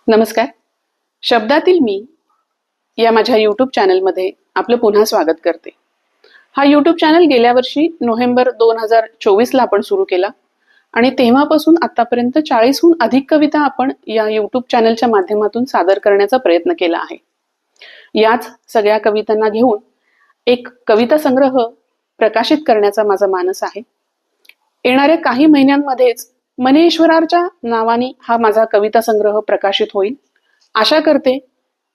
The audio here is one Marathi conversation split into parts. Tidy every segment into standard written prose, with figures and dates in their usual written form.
नमस्कार. शब्दातील मी या माझ्या यूट्यूब चॅनलमध्ये आपलं पुन्हा स्वागत करते. हा यूट्यूब चॅनल गेल्या वर्षी नोव्हेंबर 2024ला आपण सुरू केला आणि तेव्हापासून आतापर्यंत 40हून अधिक कविता आपण या यूट्यूब चॅनलच्या माध्यमातून सादर करण्याचा प्रयत्न केला आहे. याच सगळ्या कवितांना घेऊन एक कविता संग्रह प्रकाशित करण्याचा माझा मानस आहे. येणाऱ्या काही महिन्यांमध्येच मनेश्वराच्या नावाने हा माझा कविता संग्रह प्रकाशित होईल. आशा करते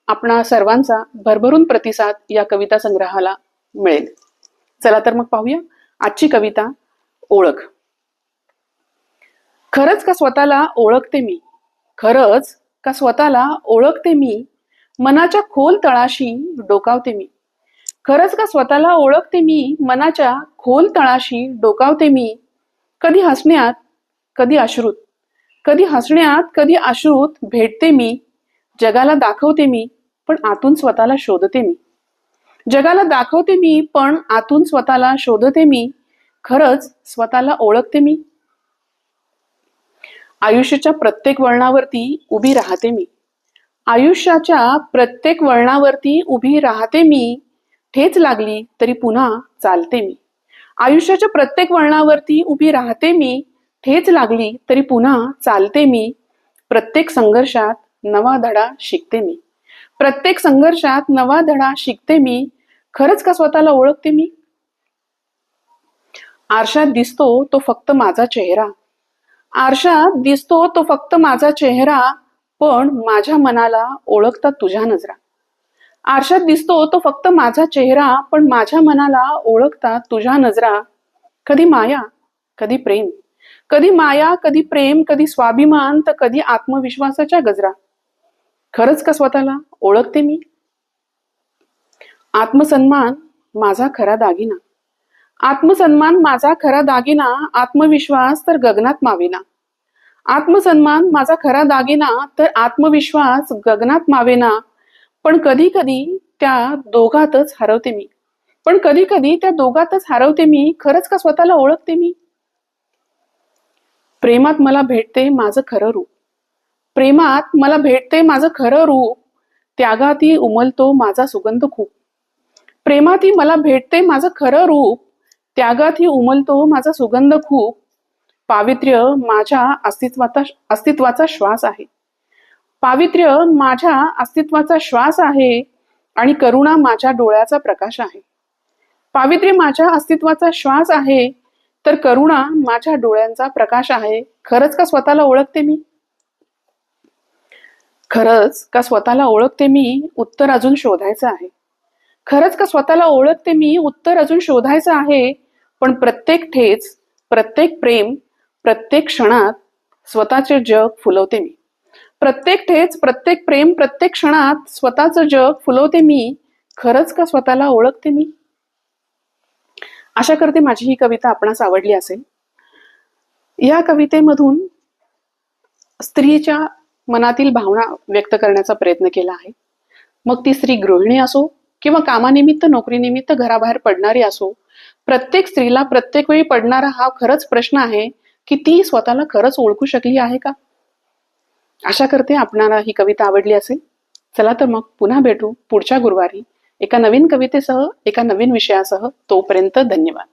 आपणा सर्वांचा भरभरून प्रतिसाद या कविता संग्रहाला मिळेल. चला तर मग पाहूया आजची कविता. ओळख. खरंच का स्वतःला ओळखते मी, खरंच का स्वतःला ओळखते मी, मनाच्या खोल तळाशी डोकावते मी. खरंच का स्वतःला ओळखते मी, मनाच्या खोल तळाशी डोकावते मी. कधी हसण्यात कधी अश्रुत, कधी हसण्यात कधी अश्रुत भेटते मी. जगाला दाखवते मी पण आतून स्वतःला शोधते मी. जगाला दाखवते मी पण आतून स्वतःला शोधते मी. खरंच स्वतःला ओळखते मी. आयुष्याच्या प्रत्येक वळणावरती उभी राहते मी. आयुष्याच्या प्रत्येक वळणावरती उभी राहते मी. ठेच लागली तरी पुन्हा चालते मी. आयुष्याच्या प्रत्येक वळणावरती उभी राहते मी. ठेच लागली तरी पुन्हा चालते मी. प्रत्येक संघर्षात नवा धडा शिकते मी. प्रत्येक संघर्षात नवा धडा शिकते मी. खरंच का स्वतःला ओळखते मी. आरशात दिसतो तो फक्त माझा चेहरा. आरशात दिसतो तो फक्त माझा चेहरा, पण माझ्या मनाला ओळखतात तुझ्या नजरा. आरशात दिसतो तो फक्त माझा चेहरा, पण माझ्या मनाला ओळखतात तुझ्या नजरा. कधी माया कधी प्रेम, कधी माया कधी प्रेम, कधी स्वाभिमान तर कधी आत्मविश्वासाच्या गजरा. खरंच का स्वतःला ओळखते मी. आत्मसन्मान माझा खरा दागिना. आत्मसन्मान माझा खरा दागिना, आत्मविश्वास तर गगनात मावेना. आत्मसन्मान माझा खरा दागिना तर आत्मविश्वास गगनात मावेना. पण कधी कधी त्या दोघातच हरवते मी. पण कधी कधी त्या दोघातच हरवते मी. खरंच का स्वतःला ओळखते मी. प्रेमात मला भेटते माझं खरं रूप. प्रेमात मला भेटते माझं खरं रूप. त्यागातही उमलतो माझा सुगंध खूप. प्रेमातही मला भेटते माझं खरं रूप. त्यागातही उमलतो माझा सुगंध खूप. पावित्र्य माझ्या अस्तित्वाचा श्वास आहे. पावित्र्य माझ्या अस्तित्वाचा श्वास आहे आणि करुणा माझ्या डोळ्याचा प्रकाश आहे. पावित्र्य माझ्या अस्तित्वाचा श्वास आहे तर करुणा माझ्या डोळ्यांचा प्रकाश आहे. खरंच का स्वतःला ओळखते मी. खरंच का स्वतःला ओळखते मी, उत्तर अजून शोधायचं आहे. खरंच का स्वतःला ओळखते मी, उत्तर अजून शोधायचं आहे. पण प्रत्येक ठेच, प्रत्येक प्रेम, प्रत्येक क्षणात स्वतःचे जग फुलवते मी. प्रत्येक ठेच, प्रत्येक प्रेम, प्रत्येक क्षणात स्वतःचं जग फुलवते मी. खरंच का स्वतःला ओळखते मी. आशा करते माझी ही कविता आपणास आवडली असेल. या कवितेमधून स्त्रीच्या मनातील भावना व्यक्त करण्याचा प्रयत्न केला आहे. मग ती स्त्री गृहिणी असो किंवा कामानिमित्त नोकरीनिमित्त घराबाहेर पडणारी असो, प्रत्येक स्त्रीला प्रत्येक वेळी पडणारा हा खरंच प्रश्न आहे की ती स्वतःला खरंच ओळखू शकली आहे का. आशा करते आपणाला ही कविता आवडली असेल. चला तर मग पुन्हा भेटू पुढच्या गुरुवारी एका नवीन कवितेसह, एका नवीन विषयासह. तोपर्यंत धन्यवाद.